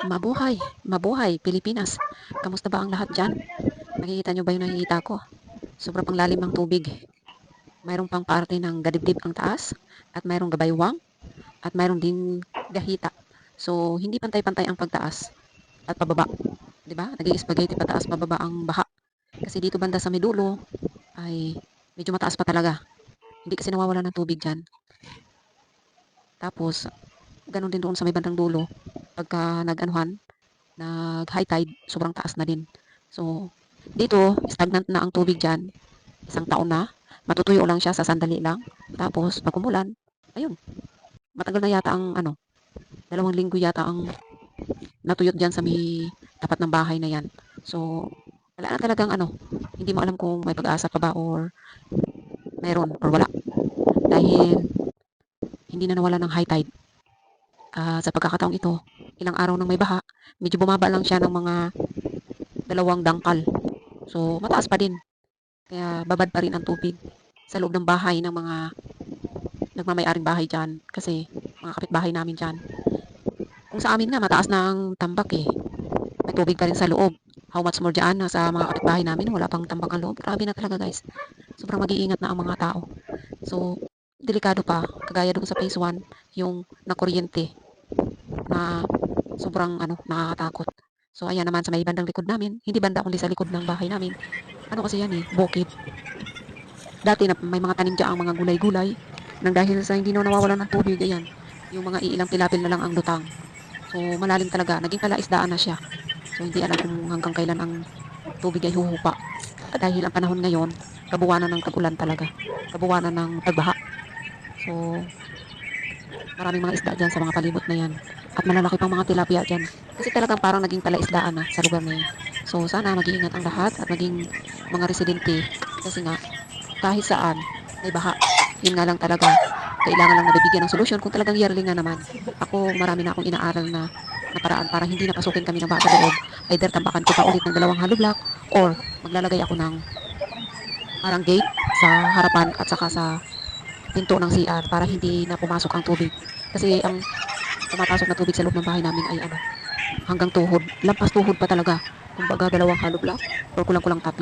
Mabuhay, mabuhay Pilipinas. Kamusta ba ang lahat diyan? Nakikita niyo ba yung nakikita ko? Sobrang panglalim ng tubig. Mayroong pang parte ng gadibdib ang taas at mayroong gabaywang at mayroong din gahita. So, hindi pantay-pantay ang pagtaas at pababa. 'Di ba? Nag-i-spaghetti pataas pababa ang baha. Kasi dito banda sa Medulo ay medyo mataas pa talaga. Hindi kasi nawawala ng tubig diyan. Tapos, ganun din doon sa may bandang dulo. Pagka nag-anuhan, nag-high tide, sobrang taas na din. So, dito, stagnant na ang tubig dyan. Isang taon na. Matutuyo lang siya sa sandali lang. Tapos, pag umulan, ayun, matagal na yata ang, 2 linggo yata ang natuyot dyan sa may tapat ng bahay na yan. So, wala na talagang hindi mo alam kung may pag-asa pa ba or meron or wala. Dahil, hindi na nawala ng high tide. Sa pagkakataong ito, ilang araw nang may baha, medyo bumaba lang siya ng mga 2 dangkal. So, mataas pa din. Kaya babad pa rin ang tubig sa loob ng bahay ng mga nagmamay-aring bahay dyan. Kasi mga kapitbahay namin dyan. Kung sa amin nga, mataas na ang tambak eh. May tubig pa rin sa loob. How much more dyan sa mga kapitbahay namin, wala pang tambak ang loob. Grabe na talaga guys. Sobrang mag-iingat na ang mga tao. So, delikado pa. Kagaya doon sa phase 1, yung nakuryente na sobrang nakakatakot. So, ayan naman sa may bandang likod namin. Hindi banda kundi sa likod ng bahay namin. Ano kasi yan eh, bukid. Dati na may mga tanim dyan ang mga gulay-gulay. Nang dahil sa hindi na nawawalan ng tubig, ayan, yung mga iilang tilapil na lang ang lutang. So, malalim talaga. Naging palaisdaan na siya. So, hindi alam kung hanggang kailan ang tubig ay huhupa. Dahil ang panahon ngayon, kabuwanan ng tag-ulan talaga. Kabuwanan ng pagbaha. So, maraming mga isda dyan sa mga palibot na yan. At malalaki pang mga tilapia dyan. Kasi talagang parang naging palaisdaan na sa lugar na yan. So, sana mag-iingat ang lahat at maging mga residente. Kasi nga, kahit saan, may baha. Yun nga lang talaga, kailangan lang nabibigyan ng solusyon kung talagang yearly nga naman. Ako, marami na akong inaaral na paraan para hindi napasukin kami ng baha sa loob. Either tambakan ko pa ulit ng 2 hollow block or maglalagay ako ng parang gate sa harapan at saka sa pinto ng CR para hindi na pumasok ang tubig. Kasi ang pumapasok na tubig sa loob ng bahay namin ay hanggang tuhod. Lampas tuhod pa talaga. Kumbaga 2 hollow block or kulang-kulang 3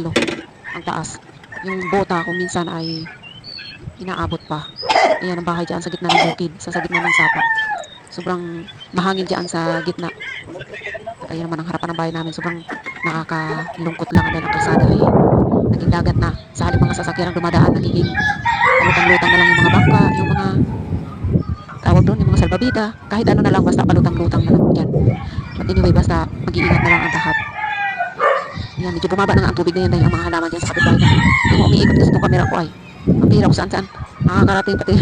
ang taas. Yung bota kung minsan ay inaabot pa. Ayan ang bahay dyan sa gitna ng bukid, sa gitna ng sapa. Sobrang mahangin dyan sa gitna. At ayan naman ang harapan ng bahay namin. Sobrang nakakalungkot lang dahil ang kalsada ay naging dagat na. Sa halip mga sasakyan ang dumadaan, nagiging palutang-lutang na lang yung mga bangka, yung mga tawag doon, yung mga salbabida. Kahit ano na lang, basta palutang-lutang na lang dyan. But anyway, basta mag-iingat na lang ang lahat. Yan, medyo bumaba na nga ang tubig na yan dahil ang mga halaman dyan sa kapitbahay namin. Ako umiikot kasi itong camera ko ay ang pira ko saan-saan. Nakakarating pati